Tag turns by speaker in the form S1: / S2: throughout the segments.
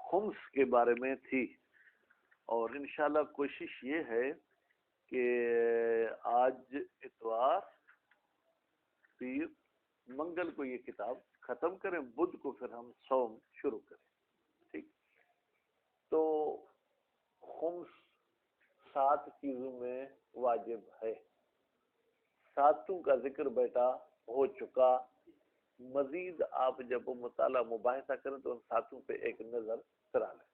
S1: خمس کے بارے میں تھی، اور انشاءاللہ کوشش یہ ہے کہ آج اتوار، پیر، منگل کو یہ کتاب ختم کریں، بدھ کو پھر ہم صوم شروع کریں. ٹھیک. تو خمس 7 چیزوں میں واجب ہے. 7 کا ذکر بیٹا ہو چکا. مزید آپ جب مطالعہ مباحثہ کریں تو ان 7 پہ ایک نظر کرا لیں.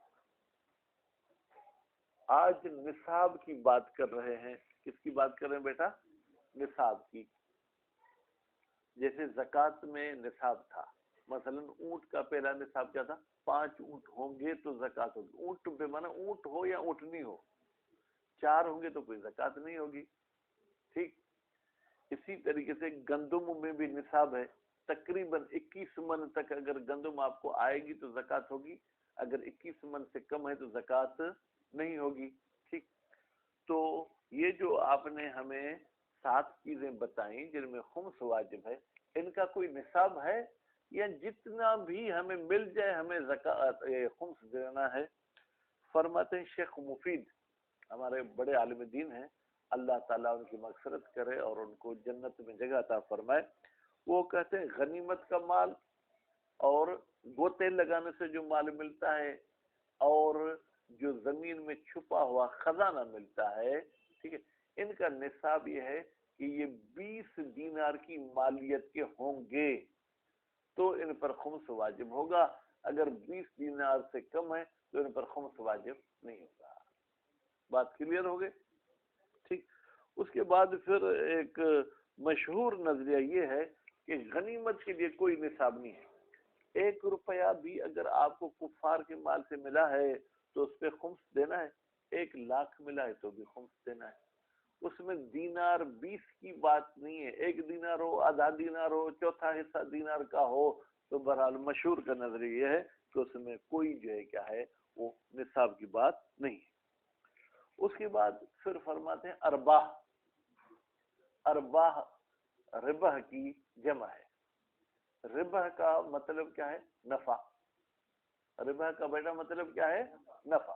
S1: آج نصاب کی بات کر رہے ہیں. کس کی بات کر رہے ہیں بیٹا؟ نصاب کی. جیسے زکوٰۃ میں نصاب تھا، مثلا اونٹ کا پہلا نصاب کیا تھا؟ 5 اونٹ ہوں گے تو زکوٰۃ ہوگی. اونٹ پہ مانا اونٹ ہو یا اونٹنی ہو، 4 ہوں گے تو کوئی زکوٰۃ نہیں ہوگی. ٹھیک. اسی طریقے سے گندم میں بھی نصاب ہے. تقریباً 21 من تک اگر گندم آپ کو آئے گی تو زکوٰۃ ہوگی، اگر 21 من سے کم ہے تو زکوٰۃ نہیں ہوگی. ٹھیک. تو یہ جو آپ نے ہمیں 7 چیزیں بتائیں جن میں خمس واجب ہے، ان کا کوئی نصاب ہے یا جتنا بھی ہمیں مل جائے ہمیں زکوٰۃ خمس دینا ہے؟ فرماتے ہیں شیخ مفید، ہمارے بڑے عالم دین ہیں، اللہ تعالیٰ ان کی مغفرت کرے اور ان کو جنت میں جگہ عطا فرمائے. وہ کہتے ہیں غنیمت کا مال اور گوتے لگانے سے جو مال ملتا ہے اور جو زمین میں چھپا ہوا خزانہ ملتا ہے، ٹھیک ہے، ان کا نصاب یہ ہے کہ یہ 20 دینار کی مالیت کے ہوں گے تو ان پر خمس واجب ہوگا. اگر 20 دینار سے کم ہے تو ان پر خمس واجب نہیں ہوگا. بات کلیئر ہو گئی؟ ٹھیک. اس کے بعد پھر ایک مشہور نظریہ یہ ہے کہ غنیمت کے لیے کوئی نصاب نہیں ہے. 1 روپیہ بھی اگر آپ کو کفار کے مال سے ملا ہے تو اس پہ خمس دینا ہے. 1 لاکھ ملا ہے تو بھی خمس دینا ہے. اس میں دینار 20 کی بات نہیں ہے. 1 دینار ہو، آدھا دینار ہو، چوتھا حصہ دینار کا ہو، تو بہرحال مشہور کا نظریہ یہ ہے کہ اس میں کوئی جو ہے کیا ہے وہ نصاب کی بات نہیں ہے. اس کے بعد پھر فرماتے ہیں ارباح. ارباح ربح کی جمع ہے. ربح کا مطلب کیا ہے؟ نفع. ربح کا بیٹا مطلب کیا ہے؟ نفع.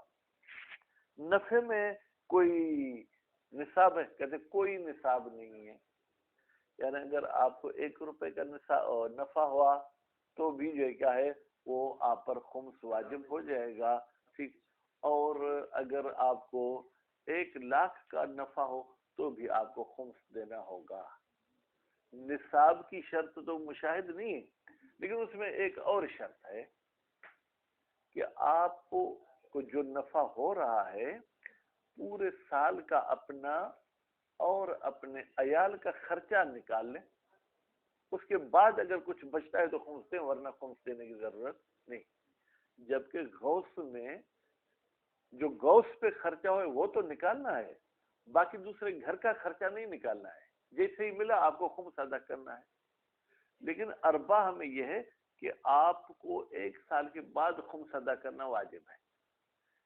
S1: نفع میں کوئی نصاب ہے؟ کہتے کوئی نصاب نہیں ہے. یعنی اگر آپ کو 1 روپے کا نفع ہوا تو بھی جو ہے کیا ہے وہ آپ پر خمس واجب ہو جائے گا. ٹھیک. اور اگر آپ کو 1 لاکھ کا نفع ہو تو بھی آپ کو خمس دینا ہوگا. نصاب کی شرط تو مشاہد نہیں ہے، لیکن اس میں ایک اور شرط ہے کہ آپ کو جو نفع ہو رہا ہے پورے سال کا اپنا اور اپنے عیال کا خرچہ نکال لیں. اس کے بعد اگر کچھ بچتا ہے تو خمس دیں، ورنہ خمس دینے کی ضرورت نہیں. جبکہ غوث میں جو غوث پہ خرچہ ہوئے وہ تو نکالنا ہے، باقی دوسرے گھر کا خرچہ نہیں نکالنا ہے. جیسے ہی ملا آپ کو خمس ادا کرنا ہے. لیکن ارباح میں یہ ہے کہ آپ کو 1 سال کے بعد خمس ادا کرنا واجب ہے.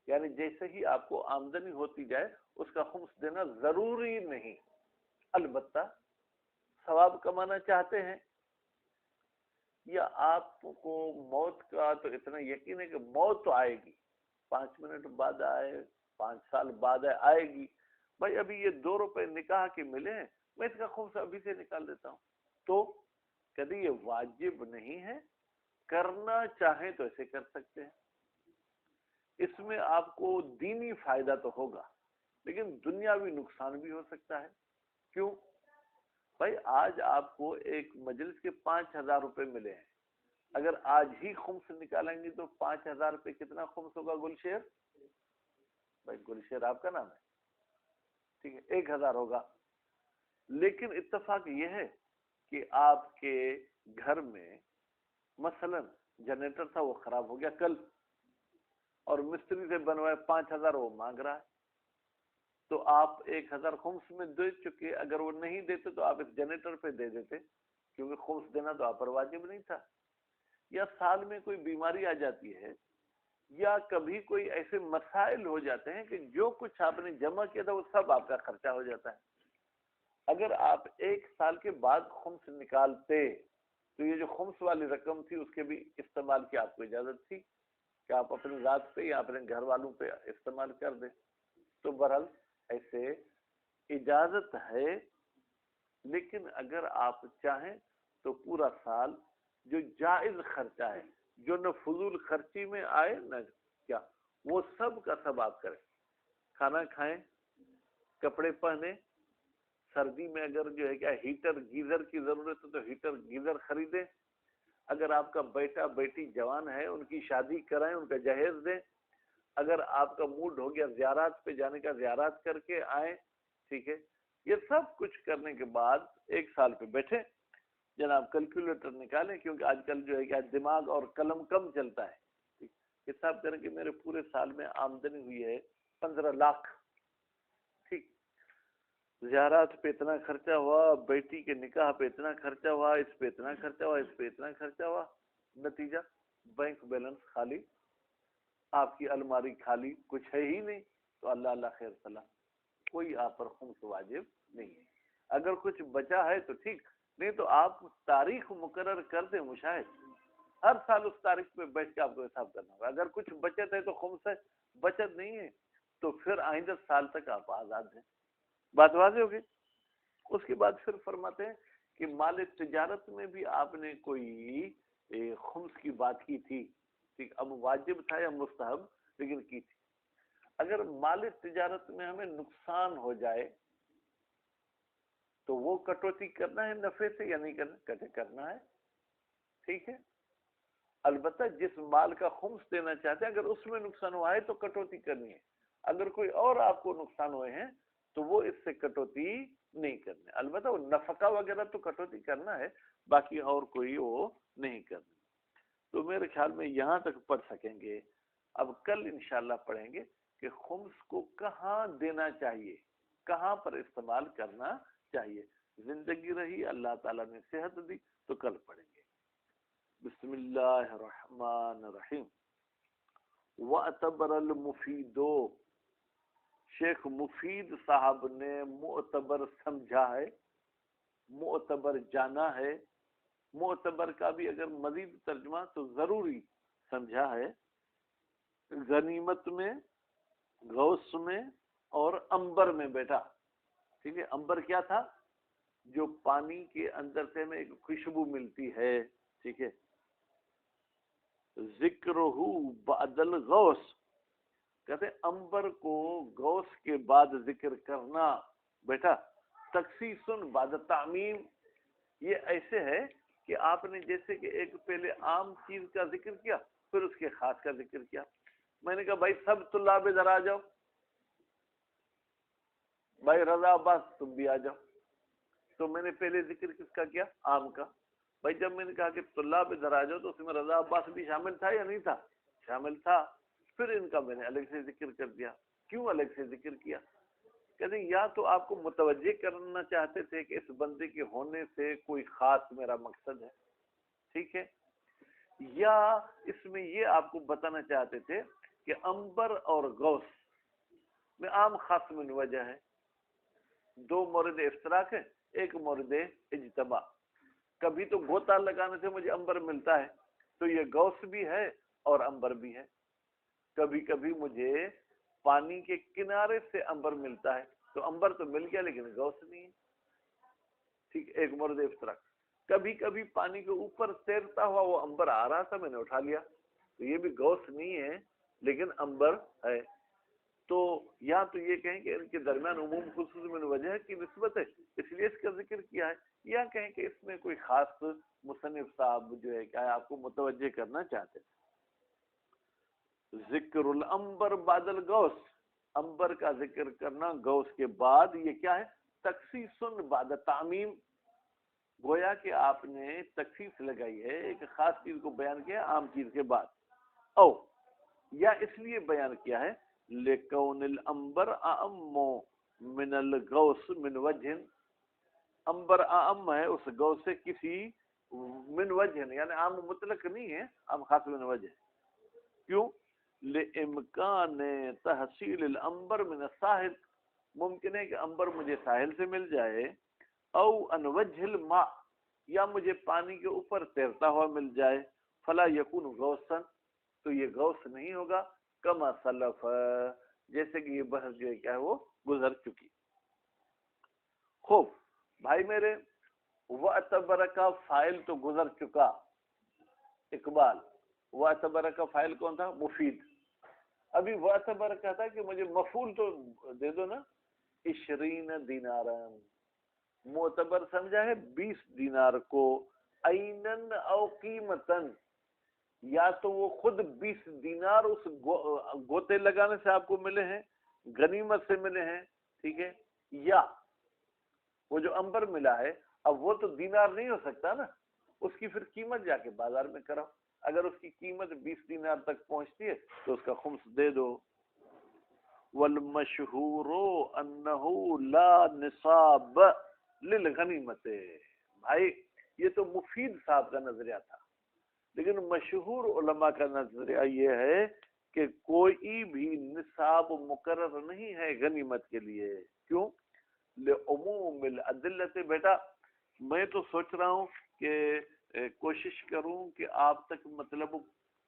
S1: یعنی جیسے ہی آپ کو آمدنی ہوتی جائے اس کا خمس دینا ضروری نہیں. البتہ ثواب کمانا چاہتے ہیں یا آپ کو موت کا تو اتنا یقین ہے کہ موت تو آئے گی، 5 منٹ بعد آئے، 5 سال بعد آئے گی، بھائی ابھی یہ 2 روپے نکاح کے ملے ہیں، میں اس کا خمس ابھی سے نکال دیتا ہوں. تو کبھی یہ واجب نہیں ہے، کرنا چاہیں تو ایسے کر سکتے ہیں. اس میں آپ کو دینی فائدہ تو ہوگا لیکن دنیاوی نقصان بھی ہو سکتا ہے. کیوں؟ بھائی آج آپ کو ایک مجلس کے 5,000 روپے ملے ہیں، اگر آج ہی خمس نکالیں گے تو 5,000 روپے کتنا خمس ہوگا گلشیر؟ بھائی گلشیر آپ کا نام ہے، ٹھیک ہے، 1,000 ہوگا. لیکن اتفاق یہ ہے کہ آپ کے گھر میں مثلا جنریٹر تھا وہ خراب ہو گیا کل، اور مستری سے بنوائے 5,000 وہ مانگ رہا ہے، تو آپ 1,000 خمس میں دے چکے. اگر وہ نہیں دیتے تو آپ اس جنریٹر پہ دے دیتے، کیونکہ خمس دینا تو آپ پر واجب نہیں تھا. یا سال میں کوئی بیماری آ جاتی ہے یا کبھی کوئی ایسے مسائل ہو جاتے ہیں کہ جو کچھ آپ نے جمع کیا تھا وہ سب آپ کا خرچہ ہو جاتا ہے. اگر آپ 1 سال کے بعد خمس نکالتے تو یہ جو خمس والی رقم تھی اس کے بھی استعمال کی آپ کو اجازت تھی کہ کہ آپ اپنی ذات پہ یا اپنے گھر والوں پہ استعمال کر دیں. تو بہرحال ایسے اجازت ہے، لیکن اگر آپ چاہیں تو پورا سال جو جائز خرچہ ہے، جو نہ فضول خرچی میں آئے نہ کیا، وہ سب کا سب آپ کریں. کھانا کھائیں، کپڑے پہنے، سردی میں اگر جو ہے کیا ہیٹر گیزر کی ضرورت ہے تو ہیٹر گیزر خریدیں. اگر آپ کا بیٹا بیٹی جوان ہے ان کی شادی کرائیں، ان کا جہیز دیں. اگر آپ کا موڈ ہو گیا زیارات پہ جانے کا، زیارات کر کے آئیں. ٹھیک ہے، یہ سب کچھ کرنے کے بعد ایک سال پہ بیٹھے جناب کیلکولیٹر نکالیں، کیونکہ آج کل جو ہے کہ دماغ اور قلم کم چلتا ہے. حساب کریں کہ میرے پورے سال میں آمدنی ہوئی ہے 15 لاکھ. ٹھیک، زیارات پہ اتنا خرچہ ہوا، بیٹی کے نکاح پہ اتنا خرچہ ہوا، اس پہ اتنا خرچہ ہوا، اس پہ اتنا خرچہ ہوا. نتیجہ بینک بیلنس خالی، آپ کی الماری خالی، کچھ ہے ہی نہیں. تو اللہ اللہ خیر سلام، کوئی آپ پر خمس واجب نہیں ہے. اگر کچھ بچا ہے تو ٹھیک، نہیں تو آپ تاریخ مقرر کر دیں مشاہد، ہر سال اس تاریخ پہ بیٹھ کے آپ کو حساب کرنا ہوگا. اگر کچھ بچت ہے تو خمس ہے، بچت نہیں ہے تو پھر آئندہ سال تک آپ آزاد ہیں. بات واضح ہوگی. اس کے بعد پھر فرماتے ہیں کہ مال تجارت میں بھی آپ نے کوئی خمس کی بات کی تھی. ٹھیک، اب واجب تھا یا مستحب، لیکن کی تھی. اگر مال تجارت میں ہمیں نقصان ہو جائے تو وہ کٹوتی کرنا ہے نفع سے یا نہیں کرنا؟ کرنا ہے. ٹھیک ہے، البتہ جس مال کا خمس دینا چاہتے ہیں اگر اس میں نقصان ہوا ہے تو کٹوتی کرنی ہے. اگر کوئی اور آپ کو نقصان ہوئے ہیں تو وہ اس سے کٹوتی نہیں کرنے. البتہ وہ نفقہ وغیرہ تو کٹوتی کرنا ہے، باقی اور کوئی وہ نہیں کرنا. تو میرے خیال میں یہاں تک پڑھ سکیں گے. اب کل انشاءاللہ پڑھیں گے کہ خمس کو کہاں دینا چاہیے، کہاں پر استعمال کرنا چاہیے. زندگی رہی، اللہ تعالیٰ نے صحت دی تو کل پڑھیں گے. بسم اللہ الرحمن الرحیم. وَأَتَبَرَ الْمُفِيدُ، شیخ مفید صاحب نے معتبر سمجھا ہے، معتبر جانا ہے. معتبر کا بھی اگر مزید ترجمہ تو ضروری سمجھا ہے. غنیمت میں، غوث میں اور عنبر میں بیٹا. ٹھیک ہے، عنبر کیا تھا؟ جو پانی کے اندر سے ہمیں ایک خوشبو ملتی ہے. ٹھیک ہے، ذکرہ بعد الغوث، کہتے عنبر کو غوث کے بعد ذکر کرنا بیٹا تخصیص بعد تعمیم. یہ ایسے ہے کہ آپ نے جیسے کہ ایک پہلے عام چیز کا ذکر کیا پھر اس کے خاص کا ذکر کیا. میں نے کہا بھائی سب طلاب ادھر آ جاؤ، بھائی رضا عباس تم بھی آ جاؤ. تو میں نے پہلے ذکر کس کا کیا؟ عام کا. بھائی جب میں نے کہا کہ طلاب ادھر آ جاؤ تو اس میں رضا عباس بھی شامل تھا یا نہیں تھا؟ شامل تھا. پھر ان کا میں نے الگ سے ذکر کر دیا. کیوں الگ سے ذکر کیا؟ کہتے ہیں یا تو آپ کو متوجہ کرنا چاہتے تھے کہ اس بندے کے ہونے سے کوئی خاص میرا مقصد ہے. ٹھیک ہے، یا اس میں یہ آپ کو بتانا چاہتے تھے کہ عنبر اور غوث میں عام خاص من وجہ ہے. دو مورد اشتراک ہے، ایک مورد اجتماع. کبھی تو گوتا لگانے سے مجھے عنبر ملتا ہے تو یہ غوث بھی ہے اور عنبر بھی ہے. کبھی کبھی مجھے پانی کے کنارے سے عنبر ملتا ہے تو عنبر تو مل گیا لیکن غوث نہیں ہے. ٹھیک، ایک مورد اشتراک. کبھی کبھی پانی کے اوپر تیرتا ہوا وہ عنبر آ رہا تھا، میں نے اٹھا لیا تو یہ بھی غوث نہیں ہے لیکن عنبر ہے. تو یا تو یہ کہیں کہ ان کے درمیان عموم خصوص میں وجہ کی نسبت ہے اس لیے اس کا ذکر کیا ہے، یا کہیں کہ اس میں کوئی خاص مصنف صاحب جو ہے کیا آپ کو متوجہ کرنا چاہتے ہیں. ذکر العنبر بعد الغوث، عنبر کا ذکر کرنا غوث کے بعد، یہ کیا ہے؟ تخصیص بعد تعمیم. گویا کہ آپ نے تخصیص لگائی ہے، ایک خاص چیز کو بیان کیا عام چیز کے بعد. او یا اس لیے بیان کیا ہے لکون العنبر اعم من الغوث من وجہ، عنبر اعم ہے اس غوث سے کسی من وجہ، یعنی عام مطلق نہیں ہے، عام خاص من وجہ. کیوں؟ لامکان تحصیل العنبر من الساحل، ممکن ہے کہ عنبر مجھے ساحل سے مل جائے، او ان وجہ الماء، یا مجھے پانی کے اوپر تیرتا ہوا مل جائے. فلا یکون غوثا، تو یہ غوث نہیں ہوگا، کما سلف، جیسے کہ یہ بحث جو ہے کیا ہے وہ گزر چکی۔ خوب بھائی میرے، وَأَتَبَرَ کا فائل تو گزر چکا اقبال، وَأَتَبَرَ کا فائل کون تھا؟ مفید۔ ابھی وَأَتَبَرَ کہتا کہ مجھے مفعول تو دے دو نا، 20 دینارن، معتبر سمجھا ہے 20 دینار کو، اینن او قیمتن، یا تو وہ خود 20 دینار اس گوتے لگانے سے آپ کو ملے ہیں، غنیمت سے ملے ہیں، ٹھیک ہے، یا وہ جو امبر ملا ہے، اب وہ تو دینار نہیں ہو سکتا نا، اس کی پھر قیمت جا کے بازار میں کراؤ، اگر اس کی قیمت 20 دینار تک پہنچتی ہے تو اس کا خمس دے دو۔ والمشہور انہ لا نصاب للغنیمت، بھائی یہ تو مفید صاحب کا نظریہ تھا، لیکن مشہور علماء کا نظریہ یہ ہے کہ کوئی بھی نصاب مقرر نہیں ہے غنیمت کے لیے۔ کیوں؟ لعموم الادلت، بیٹا میں تو سوچ رہا ہوں کہ کوشش کروں کہ آپ تک مطلب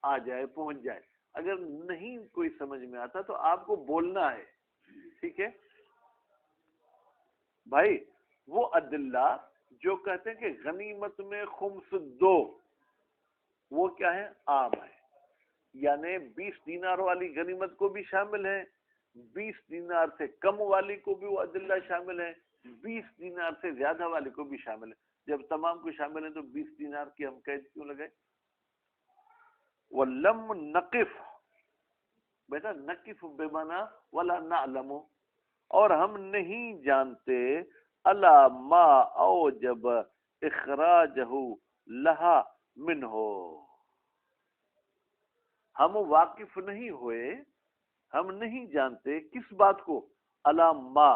S1: آ جائے، پہنچ جائے، اگر نہیں کوئی سمجھ میں آتا تو آپ کو بولنا ہے، ٹھیک ہے بھائی۔ وہ ادلہ جو کہتے ہیں کہ غنیمت میں خمس دو، وہ کیا ہے؟ عام ہے، یعنی 20 دینار والی غنیمت کو بھی شامل ہے، 20 دینار سے کم والی کو بھی وہ ادلہ شامل ہے، 20 دینار سے زیادہ والی کو بھی شامل ہے۔ جب تمام کو شامل ہیں تو 20 دینار کی ہم قید کیوں لگائے؟ وَلَمْ نَقِفْ، بیٹا نقف بمانا ولا نعلم، اور ہم نہیں جانتے الا ما اوجب اخراجہ لہا منہ، ہم واقف نہیں ہوئے، ہم نہیں جانتے کس بات کو؟ الا ما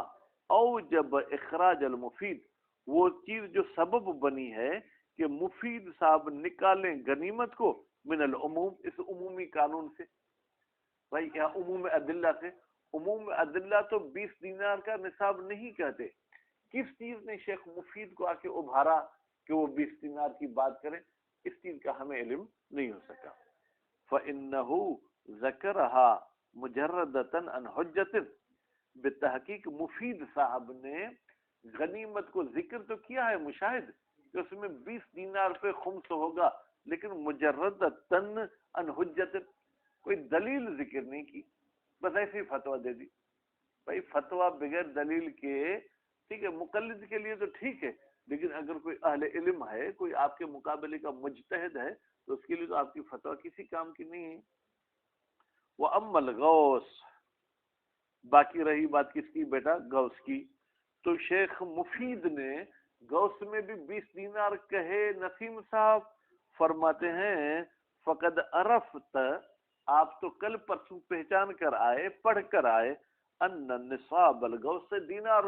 S1: اوجب اخراج المفید، وہ چیز جو سبب بنی ہے کہ مفید صاحب نکالیں غنیمت کو من العموم، اس عمومی قانون سے۔ بھائی یہاں عموم ادلہ سے، عموم ادلہ تو 20 دینار کا نصاب نہیں کہتے، کس چیز نے شیخ مفید کو آ کے ابھارا کہ وہ 20 دینار کی بات کریں، اس چیز کا ہمیں علم نہیں ہو سکا۔ فَإِنَّهُ ذَكَرَهَا مُجَرَّدَةً عَنْ حُجَّةٍ، بتحقیق مفید صاحب نے غنیمت کو ذکر تو کیا ہے مشاہد کہ اس میں 20 دینار پہ خمس ہوگا، لیکن مجردتاً عن حجت، کوئی دلیل ذکر نہیں کی، بس ایسے ہی فتویٰ دے دی۔ بھائی فتویٰ بغیر دلیل کے، ٹھیک ہے مقلد کے لیے تو ٹھیک ہے، لیکن اگر کوئی اہل علم ہے، کوئی آپ کے مقابلے کا مجتہد ہے، تو اس کے لیے تو آپ کی فتویٰ کسی کام کی نہیں ہے۔ وَأَمَّا الْغَوْث، باقی رہی بات کس کی بیٹا؟ غوث کی۔ تو شیخ مفید نے غوث میں بھی 20 دینار کہے، نسیم صاحب فرماتے ہیں فقد عرفت، آپ تو کل پرسوں پہچان کر آئے، پڑھ کر آئے، ان نصاب الغوث دینار،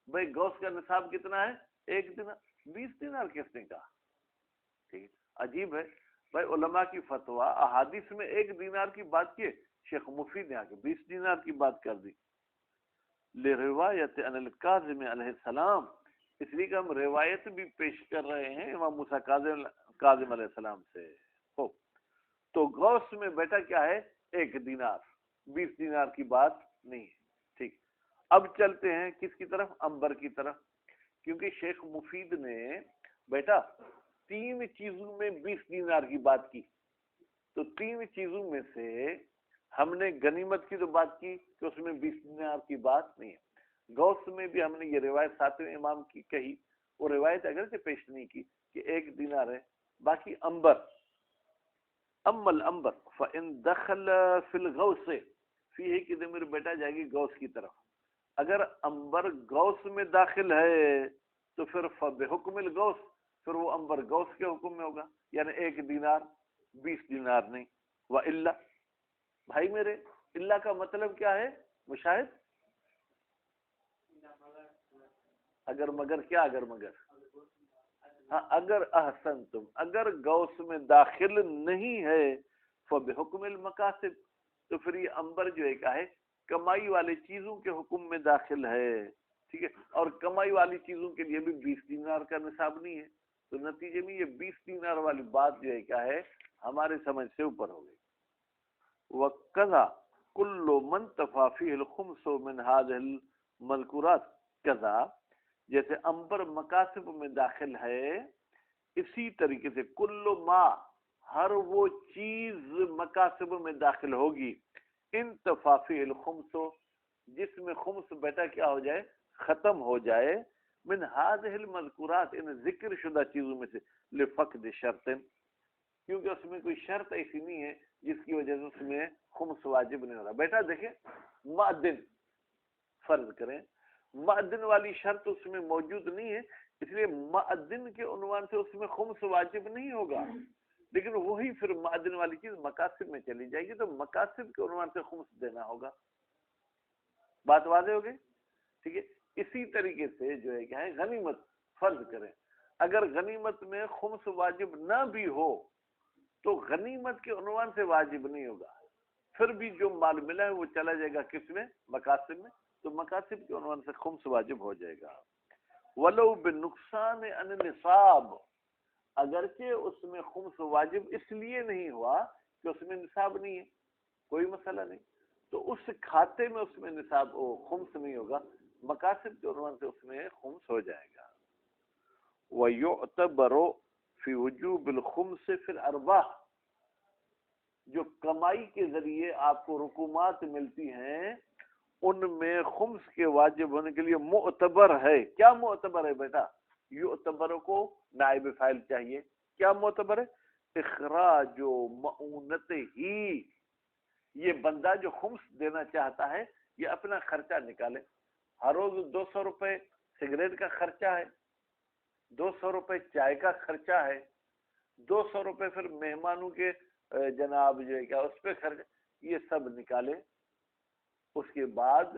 S1: بھائی غوث کا نصاب کتنا ہے؟ 1 دینار، 20 دینار کس نے کہا؟ ٹھیک، عجیب ہے بھائی، علماء کی فتویٰ احادیث میں 1 دینار کی بات کی، شیخ مفید نے آ کے 20 دینار کی بات کر دی۔ لروایت ان الکاظم علیہ السلام، اس لیے کہ ہم روایت بھی پیش کر رہے ہیں امام موسیٰ کاظم علیہ السلام سے۔ تو غوث میں بیٹا کیا ہے؟ 1 دینار، 20 دینار کی بات نہیں ہے، ٹھیک۔ اب چلتے ہیں کس کی طرف؟ انبر کی طرف، کیونکہ شیخ مفید نے بیٹا 3 چیزوں میں 20 دینار کی بات کی، تو 3 چیزوں میں سے ہم نے غنیمت کی تو بات کی کہ اس میں 20 دینار کی بات نہیں ہے، غوث میں بھی ہم نے یہ روایت 7ویں امام کی کہی، وہ روایت اگرچہ پیش نہیں کی کہ 1 دینار ہے، باقی انبر، اما الانبر فان دخل فی الغوث، فی کی ضمیر بیٹا جائے گی غوث کی طرف، اگر انبر غوث میں داخل ہے تو پھر فبحکم الغوث، پھر وہ انبر غوث کے حکم میں ہوگا، یعنی 1 دینار 20 دینار نہیں۔ وَإِلَّا، بھائی میرے اللہ کا مطلب کیا ہے مشاہد؟ اگر مگر کیا؟ اگر مگر، ہاں اگر احسنتم، اگر غوث میں داخل نہیں ہے فبحکم المقاصد، تو پھر یہ انبر جو ہے کیا ہے؟ کمائی والی چیزوں کے حکم میں داخل ہے، ٹھیک ہے، اور کمائی والی چیزوں کے لیے بھی 20 دینار کا نصاب نہیں ہے، تو نتیجے میں یہ 20 دینار والی بات جو ہے کیا ہے؟ ہمارے سمجھ سے اوپر ہو گئی۔ وَكَذَا كُلُّ مَنْ تَفَى فِيهِ الْخُمْسُ مِنْ هَذِهِ الْمَذْكُورَاتِ كَذَا، جیسے امبر مکاسب میں داخل ہے، اسی طریقے سے کل ما، ہر وہ چیز مکاسب میں داخل ہوگی، انتفا فی الخمس، جس میں خمس بیٹا کیا ہو جائے، ختم ہو جائے، من هذه المذکورات، ان ذکر شدہ چیزوں میں سے، لفقد شرط، کیونکہ اس میں کوئی شرط ایسی نہیں ہے جس کی وجہ سے اس میں خمس واجب نہیں ہو رہا۔ بیٹا دیکھیں، مؤذن فرض کریں، مؤذن والی شرط اس میں موجود نہیں ہے، اس لیے مؤذن کے عنوان سے اس میں خمس واجب نہیں ہوگا، لیکن وہی پھر مؤذن والی چیز مقاصد میں چلی جائے گی تو مقاصد کے عنوان سے خمس دینا ہوگا۔ بات واضح ہو گئی؟ ٹھیک ہے۔ اسی طریقے سے جو ہے کیا ہے، غنیمت فرض کریں، اگر غنیمت میں خمس واجب نہ بھی ہو تو غنیمت کے عنوان سے واجب نہیں ہوگا، پھر بھی جو مال ملا ہے وہ چلا جائے گا کس میں، مقاصد میں، تو مقاصد کے عنوان سے خمس واجب ہو جائے گا۔ ولو بنقصان عن نصاب، اگرچہ اس میں خمس واجب اس لیے نہیں ہوا کہ اس میں نصاب نہیں ہے، کوئی مسئلہ نہیں، تو اس کھاتے میں اس میں نصاب خمس نہیں ہوگا، مقاصد کے عنوان سے اس میں خمس ہو جائے گا۔ وَيُعْتَبَرُ فِي وُجُوبِ الْخُمْسِ فِي الْأَرْبَاحِ، جو کمائی کے ذریعے آپ کو رقومات ملتی ہیں ان میں خمس کے واجب ہونے کے لیے معتبر ہے۔ کیا معتبر ہے بیٹا؟ یعتبر کو نائب فاعل چاہیے، کیا معتبر ہے؟ اخراج معونت ہی، یہ بندہ جو خمس دینا چاہتا ہے یہ اپنا خرچہ نکالے، ہر روز 200 روپے سگریٹ کا خرچہ ہے، 200 روپے چائے کا خرچہ ہے، 200 روپے پھر مہمانوں کے جناب جو ہے کیا اس پہ خرچ، یہ سب نکالے، اس کے بعد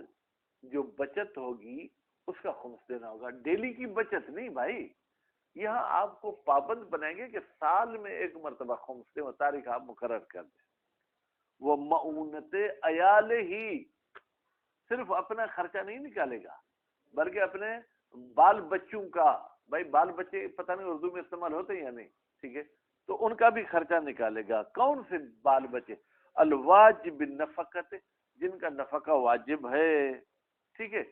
S1: جو بچت ہوگی اس کا خمس دینا ہوگا۔ ڈیلی کی بچت نہیں بھائی، یہاں آپ کو پابند بنائیں گے کہ سال میں ایک مرتبہ خمس دیں، وہ تاریخ آپ مقرر کر دیں۔ وہ معونت عیال ہی، صرف اپنا خرچہ نہیں نکالے گا بلکہ اپنے بال بچوں کا، بھائی بال بچے پتہ نہیں اردو میں استعمال ہوتے ہیں یا نہیں، ٹھیک ہے، تو ان کا بھی خرچہ نکالے گا۔ کون سے بال بچے؟ الواجب النفقت، جن کا نفقہ واجب ہے، ٹھیک ہے،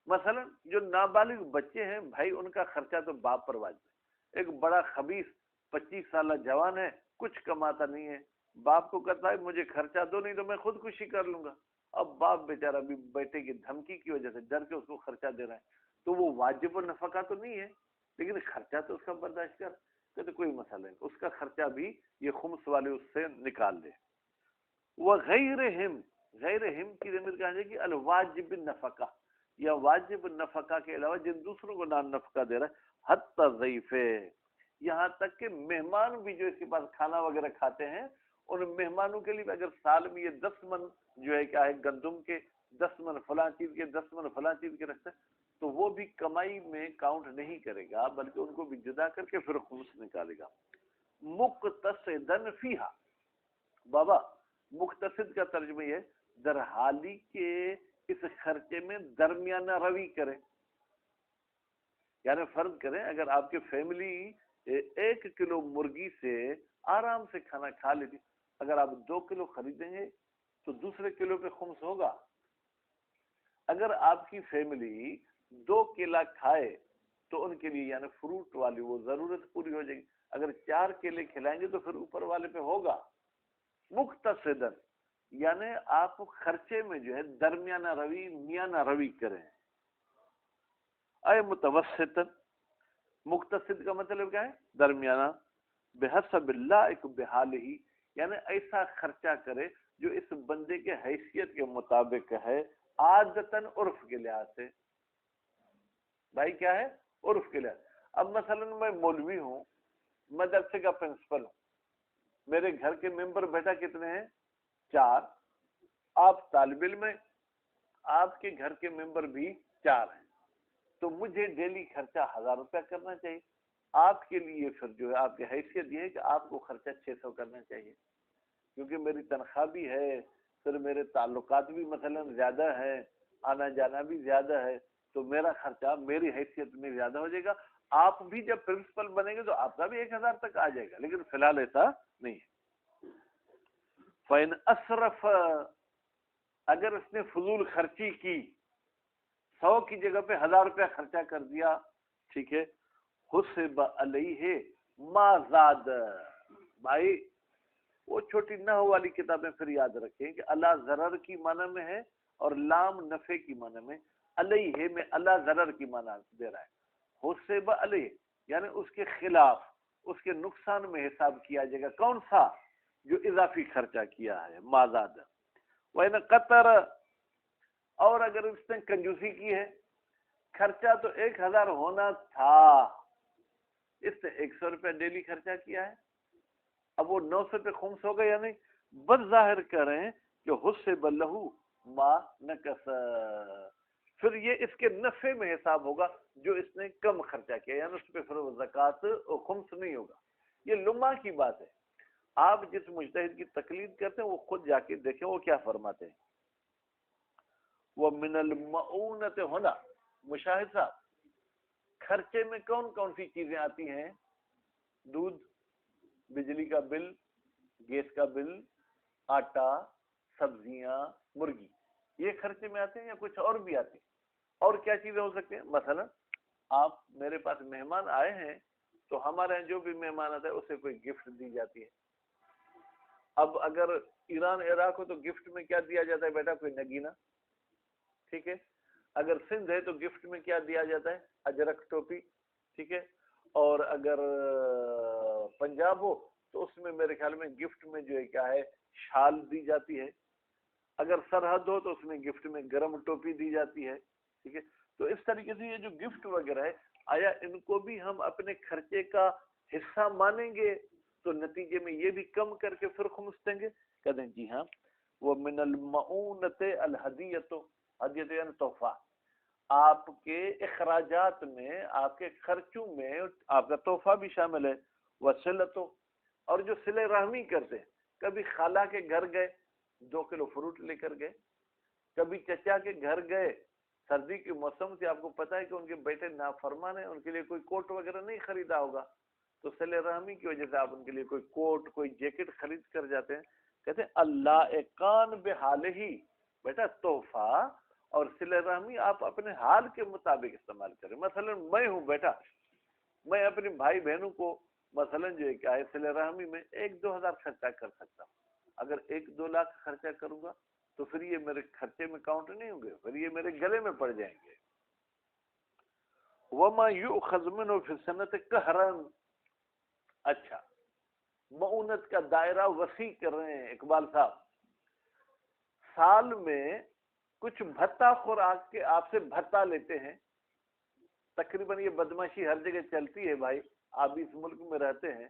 S1: مثلا جو نابالغ بچے ہیں بھائی ان کا خرچہ تو باپ پر واجب ہے۔ ایک بڑا خبیث 25 سالہ جوان ہے، کچھ کماتا نہیں ہے، باپ کو کہتا ہے مجھے خرچہ دو نہیں تو میں خودکشی کر لوں گا، اب باپ بیچارہ بھی بیٹے کی دھمکی کی وجہ سے ڈر کے اس کو خرچہ دے رہا ہے، تو وہ واجب و نفقہ تو نہیں ہے لیکن خرچہ تو اس کا برداشت کر، تو کوئی مسئلہ نہیں، اس کا خرچہ بھی یہ خمس والے اس سے نکال دے۔ وغیرہم، غیرہم کی ضمیر کہاں جائے گی؟ الواجب النفقہ، یا واجب النفقہ کے علاوہ جن دوسروں کو نان نفقہ دے رہا ہے، حتی ضیفے، یہاں تک کہ مہمان بھی جو اس کے پاس کھانا وغیرہ کھاتے ہیں ان مہمانوں کے لیے اگر سال میں یہ 10 من جو ہے کیا ہے گندم کے، 10 من فلاں چیز کے، 10 من فلاں چیز کے رکھتے ہیں تو وہ بھی کمائی میں کاؤنٹ نہیں کرے گا بلکہ ان کو بھی جدا کر کے پھر خمس نکالے گا۔ مقتصدن فیہا، بابا مقتصد کا ترجمہ یہ در حالی کے اس خرچے میں درمیانہ روی کرے، یعنی فرض کریں اگر آپ کی فیملی 1 کلو مرغی سے آرام سے کھانا کھا لیتی، اگر آپ 2 کلو خریدیں گے تو دوسرے کلو پہ خمس ہوگا۔ اگر آپ کی فیملی 2 کیلا کھائے تو ان کے لیے یعنی فروٹ والی وہ ضرورت پوری ہو جائے گی، اگر 4 کیلے کھلائیں گے تو پھر اوپر والے پہ ہوگا۔ مقتصدن یعنی آپ خرچے میں جو ہے درمیانہ روی، میانہ روی کریں۔ اے متوسطن، مقتصد کا مطلب کیا ہے؟ درمیانہ۔ بحسب اللائق بحالہ، یعنی ایسا خرچہ کرے جو اس بندے کے حیثیت کے مطابق ہے، عادتاً عرف کے لحاظ سے۔ بھائی کیا ہے؟ عرف کے لحاظ۔ اب مثلا میں مولوی ہوں، مدرسے کا پرنسپل ہوں، میرے گھر کے ممبر بیٹا کتنے ہیں؟ 4، آپ طالب علم ہیں، آپ کے گھر کے ممبر بھی 4 ہیں، تو مجھے ڈیلی خرچہ 1000 روپیہ کرنا چاہیے۔ آپ کے لیے پھر جو ہے آپ کی حیثیت یہ ہے کہ آپ کو خرچہ 600 کرنا چاہیے، کیونکہ میری تنخواہ بھی ہے، پھر میرے تعلقات بھی مثلا زیادہ ہیں، آنا جانا بھی زیادہ ہے، تو میرا خرچہ میری حیثیت میں زیادہ ہو جائے گا۔ آپ بھی جب پرنسپل بنیں گے تو آپ کا بھی 1000 تک آ جائے گا، لیکن فی الحال ایسا نہیں ہے۔ فَإِنْ أَسْرَفَ اگر اس نے فضول خرچی کی، 100 کی جگہ پہ 1000 روپیہ خرچہ کر دیا، ٹھیک ہے، حسب علیہ ما زاد. بھائی وہ چھوٹی نحو والی کتابیں پھر یاد رکھیں کہ اللہ ضرر کی معنی میں ہے اور لام نفع کی معنی میں، علیہ میں اللہ ضرر کی معنی دے رہا ہے. حسب علیہ یعنی اس کے خلاف، اس کے نقصان میں حساب کیا جائے گا. کون سا؟ جو اضافی خرچہ کیا ہے، ما زاد. وَإِنْ قَطَرَ اور اگر اس نے کنجوسی کی ہے، خرچہ تو 1000 ہونا تھا، اس نے 100 روپے ڈیلی خرچہ کیا ہے، اب وہ 900 پہ خمس ہو گئے یا نہیں؟ بس ظاہر کریں کہ حسب لہ ما نقص، پھر یہ اس کے نفع میں حساب ہوگا جو اس نے کم خرچہ کیا، یعنی اس پہ پھر زکوٰۃ اور خمس نہیں ہوگا. یہ لمحہ کی بات ہے. آپ جس مجتہد کی تقلید کرتے ہیں وہ خود جا کے دیکھیں وہ کیا فرماتے ہیں. وہ من المعونت ہونا، مشاہد صاحب خرچے میں کون کون سی چیزیں آتی ہیں؟ دودھ، بجلی کا بل، گیس کا بل، آٹا، سبزیاں، مرغی، یہ خرچے میں آتے ہیں یا کچھ اور بھی آتے ہیں؟ اور کیا چیزیں ہو سکتی ہیں؟ مثلا آپ میرے پاس مہمان آئے ہیں تو ہمارے یہاں جو بھی مہمان آتا ہے اسے کوئی گفٹ دی جاتی ہے. اب اگر ایران عراق ہو تو گفٹ میں کیا دیا جاتا ہے بیٹا؟ کوئی نگینہ، ٹھیک ہے. اگر سندھ ہے تو گفٹ میں کیا دیا جاتا ہے؟ اجرک ٹوپی، ٹھیک ہے. اور اگر پنجاب ہو تو اس میں میرے خیال میں گفٹ میں جو ہے کیا ہے، شال دی جاتی ہے. اگر سرحد ہو تو اس میں گفٹ میں گرم ٹوپی دی جاتی ہے، ٹھیک ہے. تو اس طریقے سے یہ جو گفٹ وغیرہ ہے، آیا ان کو بھی ہم اپنے خرچے کا حصہ مانیں گے تو نتیجے میں یہ بھی کم کر کے پھر خمس دیں گے؟ کہتے ہیں جی ہاں. وہ من المعونت الہدیۃ، ہدیۃ یعنی تحفہ. آپ کے اخراجات میں، آپ کے خرچوں میں آپ کا تحفہ بھی شامل ہے. وصلۃ، اور جو صلہ رحمی کرتے ہیں، کبھی خالہ کے گھر گئے 2 کلو فروٹ لے کر گئے، کبھی چچا کے گھر گئے، سردی کے موسم سے آپ کو پتا ہے کہ ان کے بیٹے نافرمان ہیں، ان کے لیے کوئی کوٹ وغیرہ نہیں خریدا ہوگا، تو صلہ رحمی کی وجہ سے آپ ان کے لیے کوئی کوٹ، کوئی جیکٹ خرید کر جاتے ہیں. کہتے ہیں اللہ کان بحال ہی. بیٹا تحفہ اور صلہ رحمی آپ اپنے حال کے مطابق استعمال کریں. مثلا میں ہوں بیٹا، میں اپنے بھائی بہنوں کو مثلا جو ہے کیا ہے صلہ رحمی میں 1-2 ہزار خرچہ کر سکتا ہوں. اگر 1-2 لاکھ خرچہ کروں گا تو پھر یہ میرے خرچے میں کاؤنٹ نہیں ہوں گے، پھر یہ میرے گلے میں پڑ جائیں گے. وَمَا يُؤْخَذْ مِنْهُ فِي السَّنَةِ قَهْرًا. اچھا، معونت کا دائرہ وسیع کر رہے ہیں اقبال صاحب. سال میں کچھ بھتہ خوراک کے آپ سے بھتہ لیتے ہیں، تقریباً یہ بدماشی ہر جگہ چلتی ہے بھائی، آپ بھی اس ملک میں رہتے ہیں.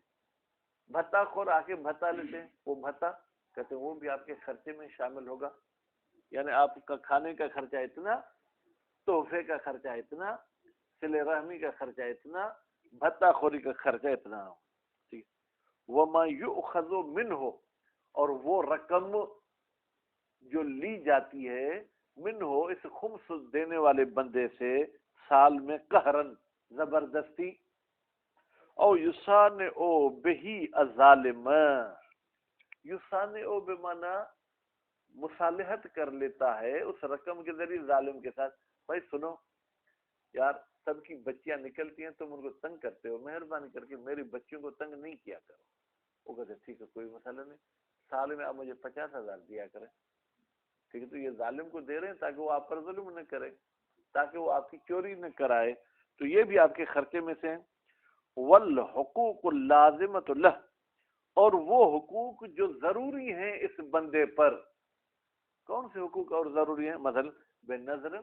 S1: بھتہ خور آ کے بھتہ لیتے ہیں، وہ بھتہ کہتے ہیں وہ بھی آپ کے خرچے میں شامل ہوگا. یعنی آپ کا کھانے کا خرچہ اتنا، تحفے کا خرچہ اتنا، صلہ رحمی کا خرچہ اتنا، بھتہ خوری کا خرچہ اتنا. ٹھیک. وَمَا يُؤْخَذُ مِنْهُ، اور وہ رقم جو لی جاتی ہے، منہو اس خمس دینے والے بندے سے، سال میں قہرن زبردستی، او یسانعو بہی الظالم. یسانعو بمانا مصالحت کر لیتا ہے اس رقم کے ذریعے ظالم کے ساتھ. بھائی سنو یار، سب کی بچیاں نکلتی ہیں، تم ان کو تنگ کرتے ہو، مہربانی کر کے میری بچیوں کو تنگ نہیں کیا کرو. وہ کہتے ٹھیک ہے کوئی مسئلہ نہیں، سال میں آپ مجھے 50,000 دیا کریں. ٹھیک ہے، تو یہ ظالم کو دے رہے ہیں تاکہ وہ آپ پر ظلم نہ کرے، تاکہ وہ آپ کی چوری نہ کرائے، تو یہ بھی آپ کے خرچے میں سے ہیں. والحقوق اللازمۃ لہ، اور وہ حقوق جو ضروری ہیں اس بندے پر. کون سے حقوق اور ضروری ہیں؟ مثلا بے نظر،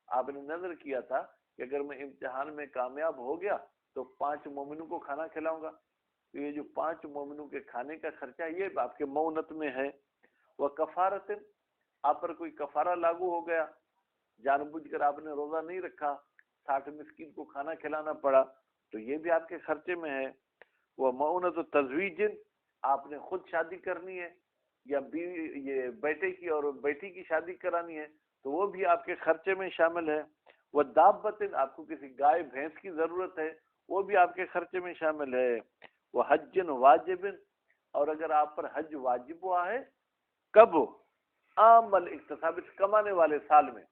S1: آپ نے نظر کیا تھا کہ اگر میں امتحان میں کامیاب ہو گیا تو 5 مومنوں کو کھانا کھلاؤں گا، تو یہ جو 5 مومنوں کے کھانے کا خرچہ یہ آپ کے معونت میں ہے. وہ کفارت، آپ پر کوئی کفارہ لاگو ہو گیا، جان بوجھ کر آپ نے روزہ نہیں رکھا، 60 مسکین کو کھانا کھلانا پڑا، تو یہ بھی آپ کے خرچے میں ہے. وہ معونت و تزویج، آپ نے خود شادی کرنی ہے یا یہ بیٹے کی اور بیٹی کی شادی کرانی ہے تو وہ بھی آپ کے خرچے میں شامل ہے. وہ دابت، آپ کو کسی گائے بھینس کی ضرورت ہے، وہ بھی آپ کے خرچے میں شامل ہے. وہ حج واجب، اور اگر آپ پر حج واجب ہوا ہے کب؟ عامل اکتساب، اس کمانے والے سال میں.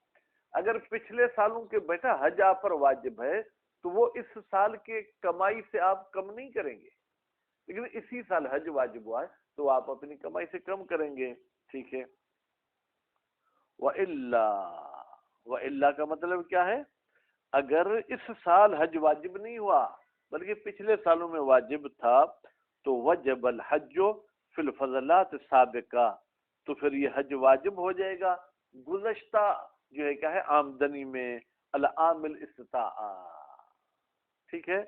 S1: اگر پچھلے سالوں کے بیٹا حج آپ پر واجب ہے تو وہ اس سال کے کمائی سے آپ کم نہیں کریں گے، لیکن اسی سال حج واجب ہوا ہے تو آپ اپنی کمائی سے کم کریں گے. ٹھیک ہے. وَإِلَّا کا مطلب کیا ہے؟ اگر اس سال حج واجب نہیں ہوا بلکہ پچھلے سالوں میں واجب تھا تو وجب الحج فی الفضلات السابقہ، تو پھر یہ حج واجب ہو جائے گا گزشتہ جو ہے کیا ہے آمدنی میں، العامل استطاعہ. ٹھیک ہے.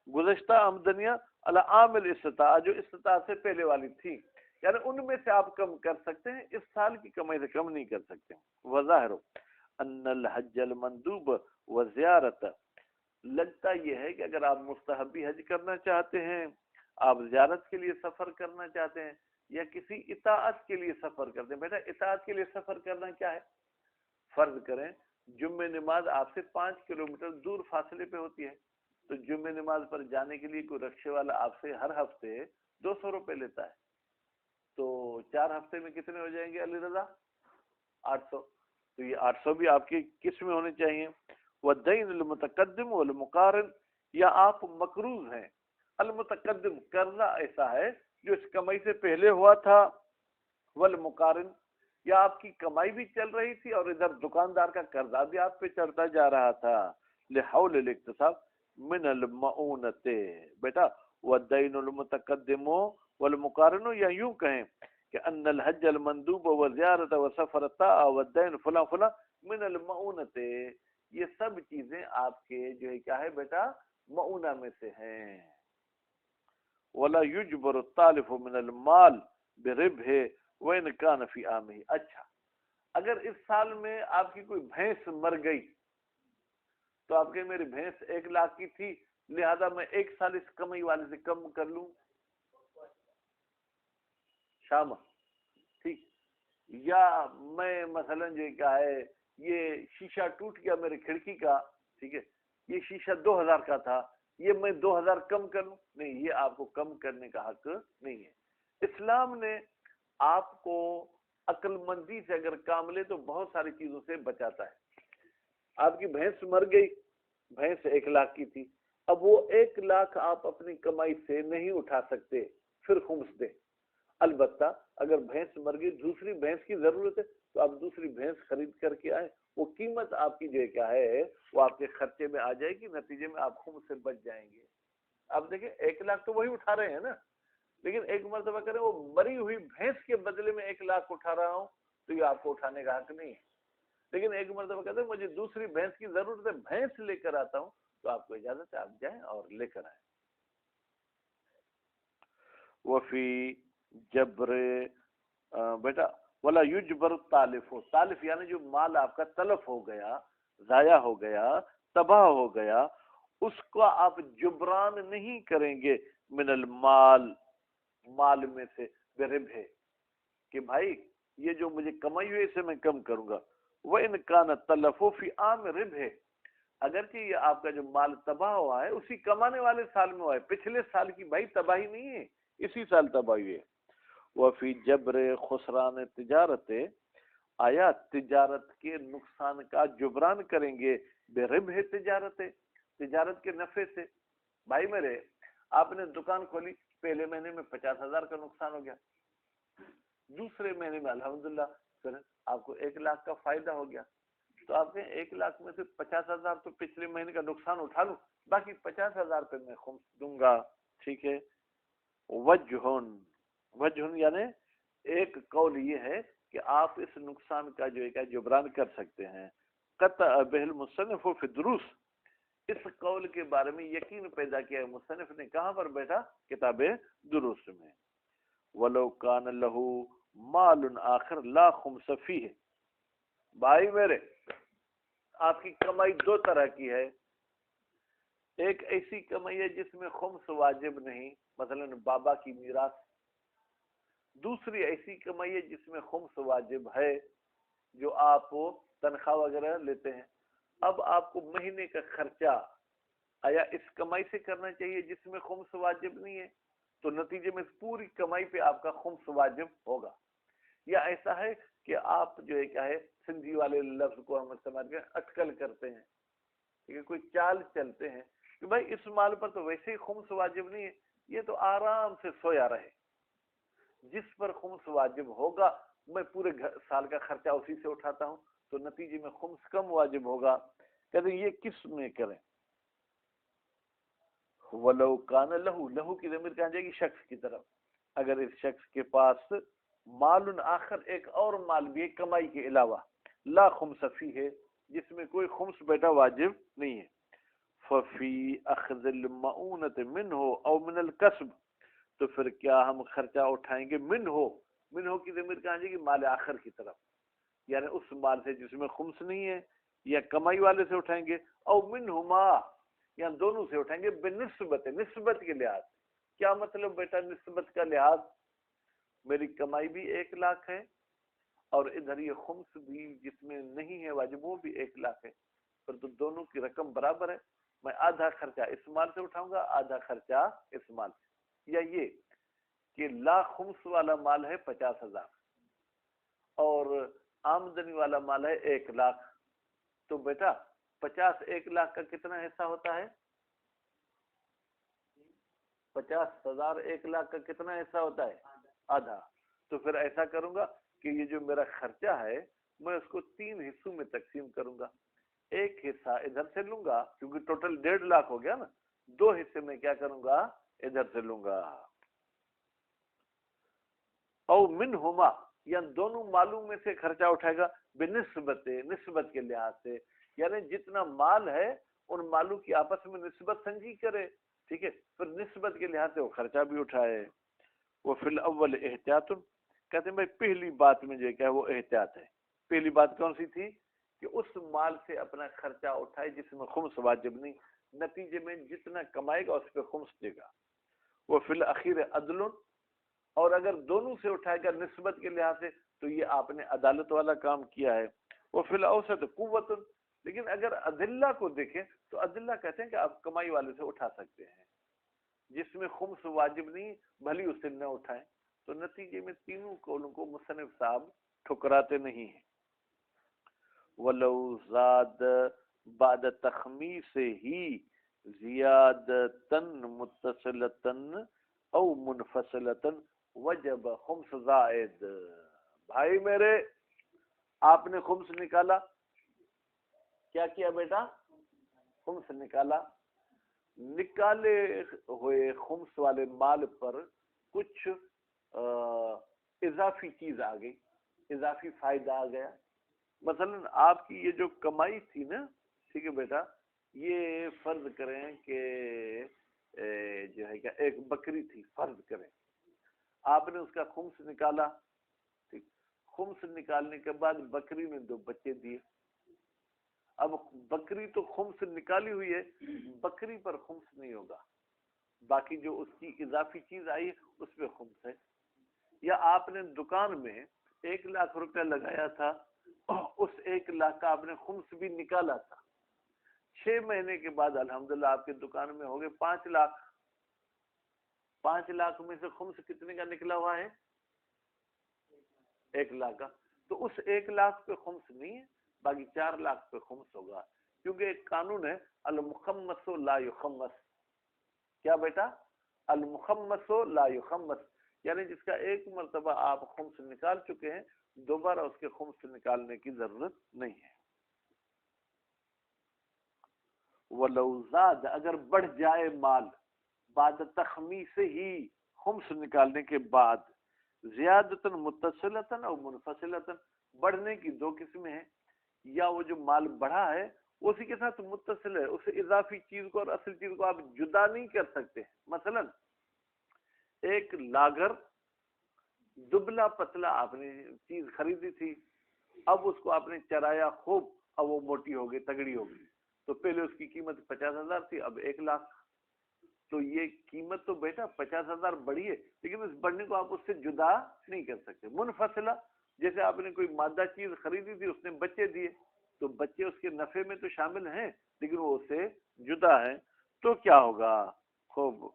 S1: گزشتہ آمدنیاں العامل استطاعہ، جو استطاعت سے پہلے والی تھی، یعنی ان میں سے آپ کم کر سکتے ہیں، اس سال کی کمائی سے کم نہیں کر سکتے. وظاہر ان الحج المندوب وزیارت، لگتا یہ ہے کہ اگر آپ مستحبی حج کرنا چاہتے ہیں، آپ زیارت کے لیے سفر کرنا چاہتے ہیں یا کسی اطاعت کے لیے سفر کرتے ہیں. بیٹا اطاعت کے لیے سفر کرنا کیا ہے؟ فرض کریں جمعہ نماز آپ سے 5 کلومیٹر دور فاصلے پہ ہوتی ہے، تو جمعہ نماز پر جانے کے لیے کوئی رکشے والا آپ سے ہر ہفتے 200 روپے لیتا ہے، تو 4 ہفتے میں کتنے ہو جائیں گے علی رضا؟ 800. تو یہ 800 بھی آپ کے کس میں ہونے چاہیے؟ والدین المتقدم والمقارن، یا آپ مقروض ہیں. المتقدم قرضہ ایسا ہے جو اس کمائی سے پہلے ہوا تھا، والمقارن یا آپ کی کمائی بھی چل رہی تھی اور ادھر دکاندار کا قرضہ بھی آپ پہ چڑھتا جا رہا تھا. لحول الاکتساب من المعونت. بیٹا والدین المتقدم والمقارن، یا یوں کہیں کہ ان الحج المندوب وزیارت وسفر الطاعہ والدین فلاں فلاں من المعونت، یہ سب چیزیں آپ کے جو ہے کیا ہے بیٹا معونہ میں سے ہیں. ولا یجبر الطالف من المال بربح وان کان فی عامہ. اچھا اگر اس سال میں آپ کی کوئی بھینس مر گئی تو آپ کے میری بھینس 1 لاکھ کی تھی، لہذا میں 1 سال اس کمائی والے سے کم کر لوں. شامہ ٹھیک. یا میں مثلا جو کیا ہے یہ شیشہ ٹوٹ گیا میرے کھڑکی کا، ٹھیک ہے، یہ شیشہ 2000 کا تھا، یہ میں 2000 کم کر لوں. نہیں، یہ آپ کو کم کرنے کا حق نہیں ہے. اسلام نے آپ کو عقل مندی سے اگر کام لے تو بہت ساری چیزوں سے بچاتا ہے. آپ کی بھینس مر گئی، بھینس 1 لاکھ کی تھی، اب وہ 1 لاکھ آپ اپنی کمائی سے نہیں اٹھا سکتے، پھر خمس دیں. البتہ اگر بھینس مر گئی، دوسری بھینس کی ضرورت ہے تو آپ دوسری بھینس خرید کر کے آئے، وہ قیمت آپ کی جو کیا ہے وہ آپ کے خرچے میں آ جائے گی، نتیجے میں آپ خمس سے بچ جائیں گے. آپ دیکھیں 1 لاکھ تو وہی اٹھا رہے ہیں نا، لیکن ایک مرتبہ کریں وہ مری ہوئی بھینس کے بدلے میں 1 لاکھ اٹھا رہا ہوں تو یہ آپ کو اٹھانے کا حق نہیں ہے. لیکن ایک مرتبہ کہتے ہیں مجھے دوسری بھینس کی ضرورت ہے، بھینس لے کر آتا ہوں، تو آپ کو اجازت ہے آپ جائیں اور لے کر آئیں. وفی جبر بیٹا ولا یجبر الطالف، طالف یعنی جو مال آپ کا تلف ہو گیا، ضائع ہو گیا، تباہ ہو گیا، اس کو آپ جبران نہیں کریں گے من المال، مال میں سے، بربح، کہ بھائی یہ جو مجھے کمائی ہوئی اسے میں کم کروں گا. وَإِنْ كَانَ التَّلَفُ فِي عَامِ رِبْحِ، اگرچہ یہ آپ کا جو مال تباہ ہوا ہے اسی کمانے والے سال میں ہوا ہے، پچھلے سال کی بھائی تباہی نہیں ہے، اسی سال تباہی ہوئی ہے. وفی جبر خسران تجارت، آیا تجارت کے نقصان کا جبران کریں گے بربح تجارت، تجارت کے نفع سے. بھائی میرے آپ نے دکان کھولی، پہلے مہینے میں 50,000 کا نقصان ہو گیا، دوسرے مہینے میں الحمدللہ پھر آپ کو 1 لاکھ کا فائدہ ہو گیا، تو آپ نے 1 لاکھ میں سے 50,000 تو پچھلے مہینے کا نقصان اٹھا لوں، باقی 50,000 پہ میں خمس دوں گا. ٹھیک ہے. وجہن یعنی ایک قول یہ ہے کہ آپ اس نقصان کا جو ہے جبران کر سکتے ہیں. قطع بہ المصنف فی الدروس، اس قول کے بارے میں یقین پیدا کیا ہے مصنف نے، کہاں پر بیٹھا؟ کتاب دروس میں. ولو کان لہ مال آخر لا خمس فیہ. بھائی میرے آپ کی کمائی 2 طرح کی ہے، ایک ایسی کمائی ہے جس میں خمس واجب نہیں، مثلا بابا کی میراث. دوسری ایسی کمائی ہے جس میں خمس واجب ہے، جو آپ تنخواہ وغیرہ لیتے ہیں. اب آپ کو مہینے کا خرچہ آیا اس کمائی سے کرنا چاہیے جس میں خمس واجب نہیں ہے، تو نتیجے میں پوری کمائی پہ آپ کا خمس واجب ہوگا. یا ایسا ہے کہ آپ جو ہے کیا ہے سندھی والے لفظ کو ہم سمجھ کے اٹکل کرتے ہیں، ٹھیک ہے، کوئی چال چلتے ہیں کہ بھائی اس مال پر تو ویسے ہی خمس واجب نہیں ہے، یہ تو آرام سے سویا رہے، جس پر خمس واجب ہوگا میں پورے سال کا خرچہ اسی سے اٹھاتا ہوں، تو نتیجے میں خمس کم واجب ہوگا۔ کہتے ہیں یہ کس میں کریں؟ وَلَوْ كَانَ لَهُ، لہو کی ضمیر کہاں جائے گی؟ شخص کی طرف۔ اگر اس شخص کے پاس مال آخر ایک اور مال بھی ہے کمائی کے علاوہ، لا خمس فی ہے، جس میں کوئی خمس بیٹا واجب نہیں ہے، ففی اخذ المعونۃ منہ او من الکسب، تو پھر کیا ہم خرچہ اٹھائیں گے منہ کی ضمیر کہاں جائے گی؟ مال آخر کی طرف، یعنی اس مال سے جس میں خمس نہیں ہے، یا کمائی والے سے اٹھائیں گے، او منہما، یا دونوں سے اٹھائیں گے، بنسبت، نسبت کے لحاظ۔ کیا مطلب بیٹا نسبت کا لحاظ؟ میری کمائی بھی 1,00,000 ہے اور ادھر یہ خمس بھی جس میں نہیں ہے واجب وہ بھی 1,00,000 ہے، پر تو دونوں کی رقم برابر ہے، میں آدھا خرچہ اس مال سے اٹھاؤں گا، آدھا خرچہ اس مال سے۔ یا یہ کہ لا خمس والا مال ہے 50,000 اور آمدنی والا مال ہے 1,00,000، تو بیٹا 50 1,00,000 کا کتنا حصہ ہوتا ہے؟ 50,000 1,00,000 کا کتنا حصہ ہوتا ہے؟ آدھا۔ تو پھر ایسا کروں گا کہ یہ جو میرا خرچہ ہے میں اس کو 3 حصوں میں تقسیم کروں گا، ایک حصہ ادھر سے لوں گا کیونکہ ٹوٹل 1,50,000 ہو گیا نا، 2 حصے میں کیا کروں گا؟ ادھر سے لوں گا۔ او منہما، یا دونوں مالوں میں سے خرچہ اٹھائے گا، بنسبت، نسبت کے لحاظ سے، یعنی جتنا مال ہے ان مالوں کی آپس میں نسبت سنجی کرے، ٹھیک ہے، پھر نسبت کے لحاظ سے وہ خرچہ بھی اٹھائے۔ وہ فی الاول احتیاط، کہتے ہیں بھائی پہلی بات میں جو کیا وہ احتیاط ہے۔ پہلی بات کون سی تھی؟ کہ اس مال سے اپنا خرچہ اٹھائے جس میں خمس واجب نہیں، نتیجے میں جتنا کمائے گا اس پہ خمس دے گا۔ وہ فی الاخیر عدل، اور اگر دونوں سے اٹھائے گا نسبت کے لحاظ سے تو یہ آپ نے عدالت والا کام کیا ہے۔ وہ فی الاوسط قوت، لیکن اگر ادلہ کو دیکھیں تو ادلہ کہتے ہیں کہ آپ کمائی والے سے اٹھا سکتے ہیں، جس میں خمس واجب نہیں بھلی اس سے نہ اٹھائیں، تو نتیجے میں تینوں قولوں کو مصنف صاحب ٹھکراتے نہیں ہیں۔ وَلَوْ زَادَ بَعْدَ تَخْمِيسِهِ زِيَادَةً مُتَّصِلَةً او منفصلة وجب خمس زائد۔ بھائی میرے، آپ نے خمس نکالا، کیا کیا بیٹا؟ خمس نکالا، نکالے ہوئے خمس والے مال پر کچھ اضافی چیز آ گئی، اضافی فائدہ آ گیا۔ مثلا آپ کی یہ جو کمائی تھی نا، ٹھیک ہے بیٹا، یہ فرض کریں کہ جو ہے کیا ایک بکری تھی، فرض کریں آپ نے اس کا خمس نکالا، ٹھیک، خمس نکالنے کے بعد بکری نے 2 بچے دیے۔ اب بکری تو خمس نکالی ہوئی ہے، بکری پر خمس نہیں ہوگا، باقی جو اس کی اضافی چیز آئی اس پہ خمس ہے۔ یا آپ نے دکان میں 1,00,000 روپیہ لگایا تھا، اس 1,00,000 کا آپ نے خمس بھی نکالا تھا، 6 مہینے کے بعد الحمدللہ آپ کے دکان میں ہو گئے 5,00,000، 5,00,000 میں سے خمس کتنے کا نکلا ہوا ہے؟ 1,00,000 کا، تو اس 1,00,000 پہ خمس نہیں ہے، باقی 4,00,000 پہ خمس ہوگا، کیونکہ ایک قانون ہے المخمس لا یخمس۔ کیا بیٹا؟ المخمس لا یخمس، یعنی جس کا ایک مرتبہ آپ خمس نکال چکے ہیں دوبارہ اس کے خمس نکالنے کی ضرورت نہیں ہے۔ وَلَوْ زَادَ، اگر بڑھ جائے مال بعد تخمیس ہی، خمس نکالنے کے بعد، زیادتاً متصلتاً او منفصلتاً، بڑھنے کی 2 قسمیں ہیں، یا وہ جو مال بڑھا ہے اسی کے ساتھ متصل ہے، اس اضافی چیز کو اور اصل چیز کو آپ جدا نہیں کر سکتے۔ مثلا ایک لاگر دبلا پتلا آپ نے چیز خریدی تھی، اب اس کو آپ نے چرایا خوب، اب وہ موٹی ہو گئی، تگڑی ہو گئی، تو پہلے اس کی قیمت 50,000 تھی، اب 1,00,000، تو یہ قیمت تو بیٹا 50,000 بڑھی ہے، لیکن اس بڑھنے کو آپ اس سے جدا نہیں کر سکتے۔ منفصلہ، جیسے آپ نے کوئی مادہ چیز خریدی تھی، اس نے بچے دیے، تو بچے اس کے نفع میں تو شامل ہیں لیکن وہ اس سے جدا ہیں، تو کیا ہوگا؟ خوب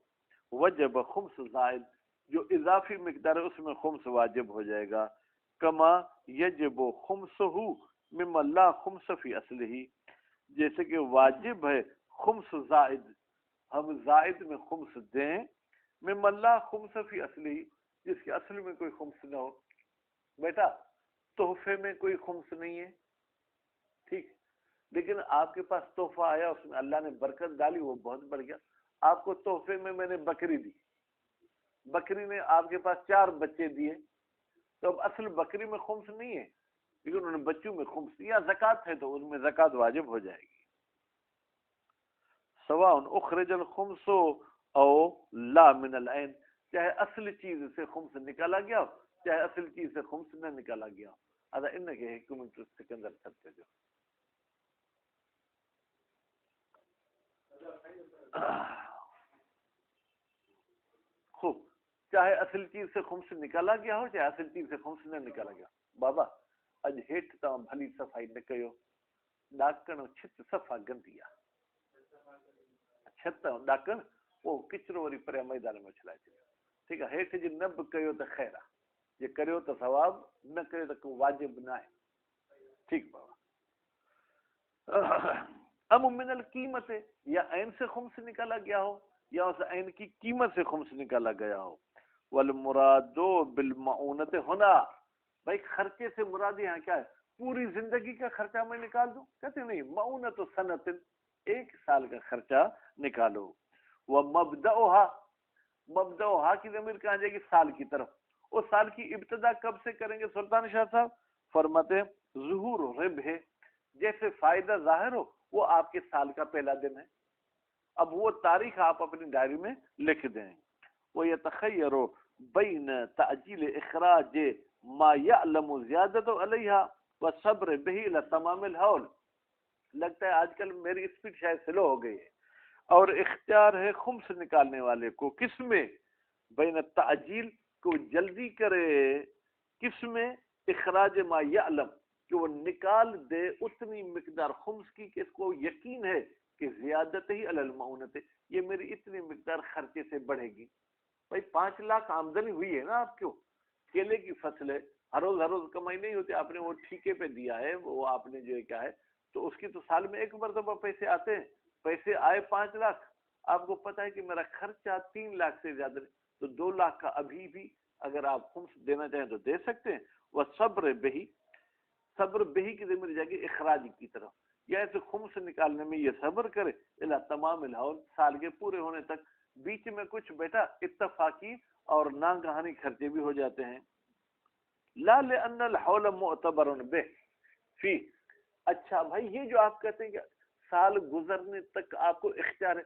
S1: وجب خمس زائد، جو اضافی مقدار ہے اس میں خمس واجب ہو جائے گا۔ کما یجب خمسہ مما لا خمس فی اصلہ، جیسے کہ واجب ہے خمس زائد، ہم زائد میں خمس دیں، مما لا خمس فی اصلہ، جس کے اصل میں کوئی خمس نہ ہو۔ بیٹا تحفے میں کوئی خمس نہیں ہے، ٹھیک، لیکن آپ کے پاس تحفہ آیا، اس میں اللہ نے برکت ڈالی، وہ بہت بڑھ گیا۔ آپ کو تحفے میں نے بکری دی، بکری نے آپ کے پاس 4 بچے دیے، تو اب اصل بکری میں خمس نہیں ہے، لیکن انہوں نے بچوں میں خمس دیا، زکوٰۃ ہے تو ان میں زکوٰۃ واجب ہو جائے گی۔ سواء اخرج الخمس او لا من العین، چاہے اصل چیز سے خمس نکالا گیا ہو، چاہے اصل چیز سے خمس نہ نکالا گیا ہو۔ ادا ان کے حکمت سکندر سب جو خوب، چاہے اصل چیز سے خمس نکالا گیا ہو، چاہے اصل چیز سے خمس نہ نکالا گیا ہو۔ بابا اج ہیٹ تا بھلی صفائی نہ کیو، ڈاکن چھت صفا گندیا، چھت ڈاکن وہ کچرو وری پر میدان میں چلائے چھے، ٹھیک ہے، ہیٹ جی نہ بھی کیو تو خیر ہے، جے کریو تو ثواب، نہ کریو تو واجب نہ ہے، ٹھیک بابا۔ ام من القیمت، یا عین سے خمس نکالا گیا ہو، یا اس عین کی قیمت سے خمس نکالا گیا ہو۔ والمراد بالمعونت ہونا، بھائی خرچے سے مراد یہاں کیا ہے؟ پوری زندگی کا خرچہ میں نکال دوں؟ کہتے نہیں، معونت سنت، 1 سال کا خرچہ نکالو۔ مبدأها کی ضمیر کہاں جائے گی؟ سال کی طرف۔ اس سال کی ابتدا کب سے کریں گے سلطان شاہ صاحب؟ فرماتے ہیں ظہور ربح، جیسے فائدہ ظاہر ہو وہ آپ کے سال کا پہلا دن ہے۔ اب وہ تاریخ آپ اپنی ڈائری میں لکھ دیں۔ وَيَتَخَيَّرُ بَيْنَ تَعْجِيلِ إِخْرَاجِ مَا يَعْلَمُ زِيَادَةُ عَلَيْهَا وَصَبْرِ بِهِ إِلَى تَمَامِ الْحَوْلِ۔ لگتا ہے آج کل میری اسپیڈ شاید سلو ہو گئی ہے، اور اختیار ہے خمس نکالنے والے کو، کس میں؟ بین التعجیل، کو جلدی کرے، کس میں؟ اخراج ما یعلم، کہ وہ نکال دے اتنی مقدار خمس کی کہ اس کو یقین ہے کہ زیادت ہی علی المعونت، یہ میری اتنی مقدار خرچے سے بڑھے گی۔ بھائی 5 لاکھ آمدنی ہوئی ہے نا آپ کو، کیلے کی فصل ہے، ہر روز کمائی نہیں ہوتی، آپ نے وہ ٹھیکے پہ دیا ہے، وہ آپ نے جو ہے کیا ہے، تو اس کی تو سال میں 1 مرتبہ پیسے آتے ہیں، پیسے آئے 5 لاکھ، آپ کو پتا ہے کہ میرا خرچہ 3 لاکھ سے زیادہ نہیں، تو 2 لاکھ کا ابھی بھی اگر آپ خمس دینا چاہیں تو دے سکتے ہیں۔ وہ صبر بہی، صبر بہی کی ضمیر جائے گی اخراج کی طرف، یا ایسے خمس نکالنے میں یہ صبر کرے الا تمام الحول، سال کے پورے ہونے تک۔ بیچ میں کچھ بیٹا اتفاقی اور ناگہانی خرچے بھی ہو جاتے ہیں۔ لا لأن الحول معتبر به فی، اچھا بھائی یہ جو آپ کہتے ہیں کہ سال گزرنے تک آپ کو اختیار ہے،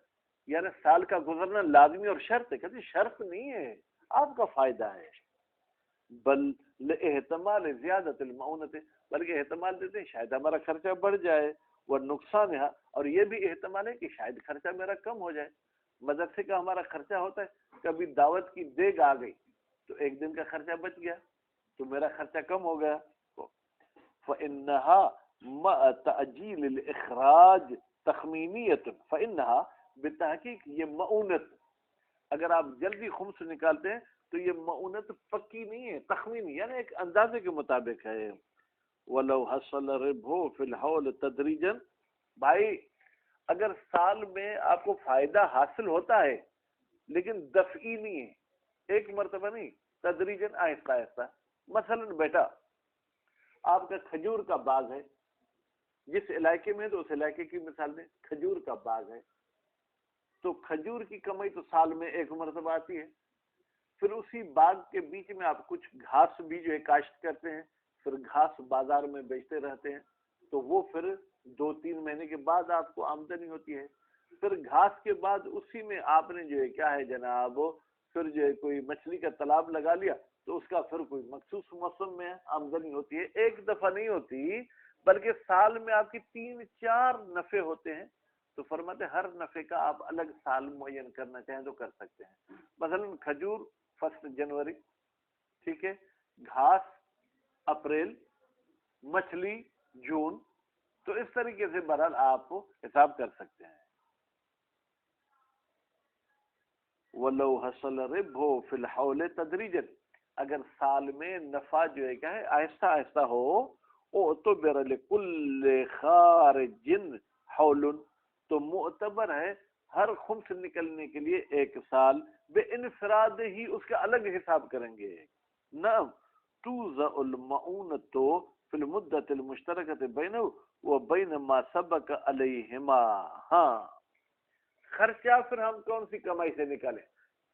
S1: یعنی سال کا گزرنا لازمی اور شرط ہے، کہتے شرط نہیں ہے، آپ کا فائدہ ہے، بل احتمال زیادت المعونت، بلکہ احتمال دیتے ہیں شاید ہمارا خرچہ بڑھ جائے، وہ نقصان ہے، اور یہ بھی احتمال ہے کہ شاید خرچہ میرا کم ہو جائے۔ مدرسے کا ہمارا خرچہ ہوتا ہے، کبھی دعوت کی دیگ آ گئی تو 1 دن کا خرچہ بچ گیا تو میرا خرچہ کم ہو گیا۔ فإنها مع تأجيل الإخراج تخمینیت، فإنها بالتحقیق یہ معونت، اگر آپ جلدی خمس نکالتے ہیں تو یہ معونت پکی نہیں ہے، تخمینی، یعنی ایک اندازے کے مطابق ہے۔ وَلَوْ حَصَلَ رِبْحُ فِي الْحَوْلِ تَدْرِيجًا، بھائی اگر سال میں آپ کو فائدہ حاصل ہوتا ہے لیکن دفعی نہیں ہے، 1 مرتبہ نہیں، تدریجاً، آہستہ آہستہ۔ مثلا بیٹا آپ کا کھجور کا باغ ہے، جس علاقے میں تو اس علاقے کی مثال دیں، کھجور کا باغ ہے تو کھجور کی کمائی تو سال میں 1 مرتبہ آتی ہے، پھر اسی باغ کے بیچ میں آپ کچھ گھاس بھی جو ہے کاشت کرتے ہیں، پھر گھاس بازار میں بیچتے رہتے ہیں، تو وہ پھر 2-3 مہینے کے بعد آپ کو آمدنی ہوتی ہے۔ پھر گھاس کے بعد اسی میں آپ نے جو ہے کیا ہے جناب، پھر جو ہے کوئی مچھلی کا تالاب لگا لیا تو اس کا پھر کوئی مخصوص موسم میں آمدنی ہوتی ہے، 1 دفعہ نہیں ہوتی، بلکہ سال میں آپ کی 3-4 نفع ہوتے ہیں۔ تو فرماتے ہر نفع کا آپ الگ سال معین کرنا چاہیں تو کر سکتے ہیں۔ مثلا کھجور 1 جنوری، ٹھیک ہے، گھاس اپریل، مچھلی جون، تو اس طریقے سے بہرحال آپ حساب کر سکتے ہیں۔ وَلَوْ حَصَلَ رِبْحُ فِي الْحَوْلِ تَدْرِيجًا، اگر سال میں نفع جو ہے کیا ہے آہستہ آہستہ ہو اعتبر لکل خارج حول، تو معتبر ہے ہر خمس نکلنے کے لیے ایک سال، بے انفراد ہی اس کا الگ حساب کریں گے. نعم توزع المعونۃ فی المدۃ المشترکۃ بینہ و بین ما سبق علیہما. ہاں خرچہ پھر ہم کون سی کمائی سے نکالیں؟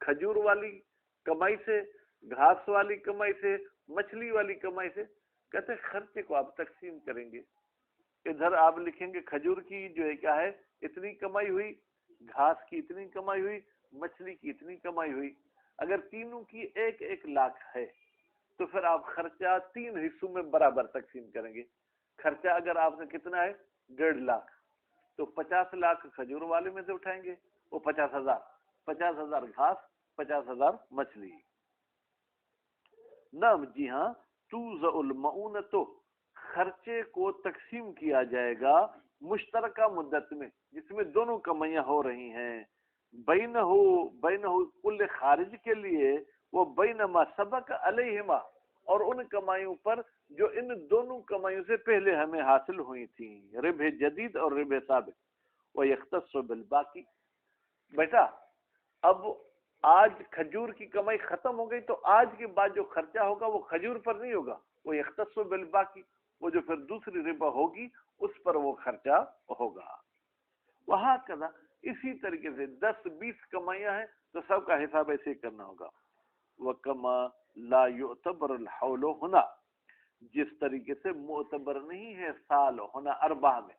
S1: کھجور والی کمائی سے، گھاس والی کمائی سے، مچھلی والی کمائی سے؟ کہتے ہیں خرچے کو آپ تقسیم کریں گے. ادھر آپ لکھیں گے کھجور کی جو ہے کیا ہے اتنی کمائی ہوئی، گھاس کی اتنی کمائی ہوئی، مچھلی کی اتنی کمائی ہوئی. اگر تینوں کی 1-1 لاکھ ہے تو پھر آپ خرچہ 3 حصوں میں برابر تقسیم کریں گے. خرچہ اگر آپ کا کتنا ہے 1.5 لاکھ، تو 50 لاکھ کھجور والے میں سے اٹھائیں گے، وہ 50,000 گھاس، 50,000 مچھلی. نعم جی ہاں توزع المعونۃ، خرچے کو تقسیم کیا جائے گا مشترکہ مدت میں جس میں دونوں کمائیاں ہو رہی ہیں، بینہ کل خارج کے لیے، وہ بین ما سبق علیہما، اور ان کمائیوں پر جو ان دونوں کمائیوں سے پہلے ہمیں حاصل ہوئی تھیں، ربح جدید اور ربح سابق. ویختص بالباقی. بیٹا اب آج کھجور کی کمائی ختم ہو گئی تو آج کے بعد جو خرچہ ہوگا وہ کھجور پر نہیں ہوگا، وہ یختص بالباقی، وہ جو پھر دوسری ربا ہوگی اس پر وہ خرچہ ہوگا. وہاں کذا اسی طریقے سے 10-20 کمائیاں ہیں تو سب کا حساب ایسے ہی کرنا ہوگا. وَكَمَا لَا يُعْتَبَرُ الْحَوْلُ هُنَا، جس طریقے سے معتبر نہیں ہے سال ہونا ارباح میں،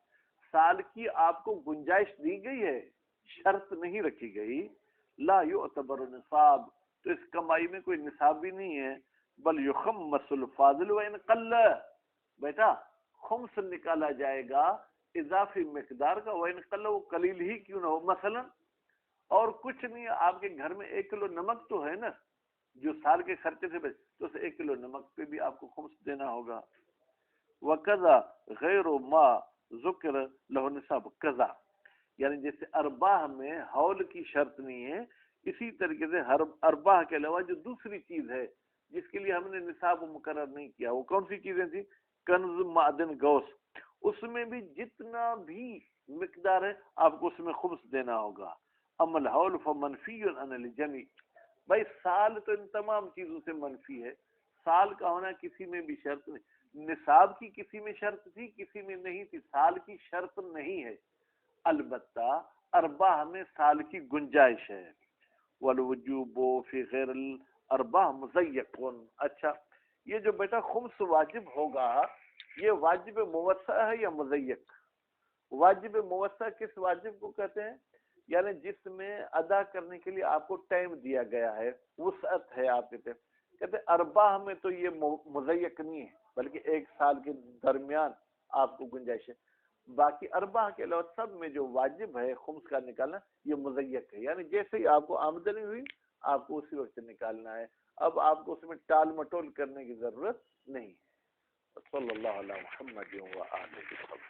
S1: سال کی آپ کو گنجائش دی گئی ہے، شرط نہیں رکھی گئی. لا یعتبر نصاب، تو اس کمائی میں کوئی نصاب بھی نہیں ہے. بل یخمس الفاضل وان قل، بیٹا خمس نکالا جائے گا اضافی مقدار کا، وان قل وہ قلیل ہی کیوں نہ ہو. مثلا اور کچھ نہیں، آپ کے گھر میں 1 کلو نمک تو ہے نا جو سال کے خرچے سے بچ، تو اسے 1 کلو نمک پہ بھی آپ کو خمس دینا ہوگا. وَقَذَا غَيْرُ مَا ذُكِرَ لَهُ نِصَابُ قَذَا، یعنی جیسے ارباح میں حول کی شرط نہیں ہے، اسی طریقے سے ہر ارباح کے علاوہ جو دوسری چیز ہے جس کے لیے ہم نے نصاب مقرر نہیں کیا، وہ کون سی چیزیں تھی؟ کنز، معدن، گوس، اس میں بھی جتنا بھی مقدار ہے آپ کو اس میں خمس دینا ہوگا. اما الحول فمنفی عن الجمی، بھائی سال تو ان تمام چیزوں سے منفی ہے، سال کا ہونا کسی میں بھی شرط نہیں. نصاب کی کسی میں شرط تھی، کسی میں نہیں تھی، سال کی شرط نہیں ہے. البتہ ارباح میں سال کی گنجائش ہے. والوجوب فی غیر الارباح مضیق. اچھا یہ جو بیٹا خمس واجب ہوگا یہ واجب موسع ہے یا مضیق؟ واجب موسع کس واجب کو کہتے ہیں؟ یعنی جس میں ادا کرنے کے لیے آپ کو ٹائم دیا گیا ہے، وسعت ہے آپ کے. کہتے ہیں ارباح میں تو یہ مضیق نہیں ہے بلکہ 1 سال کے درمیان آپ کو گنجائش ہے. باقی ارباح کے علاوہ سب میں جو واجب ہے خمس کا نکالنا یہ مضیق ہے، یعنی جیسے ہی آپ کو آمدنی ہوئی آپ کو اسی وقت نکالنا ہے. اب آپ کو اس میں ٹال مٹول کرنے کی ضرورت نہیں ہے. صلی اللہ علیہ محمد و آلہ وسلم.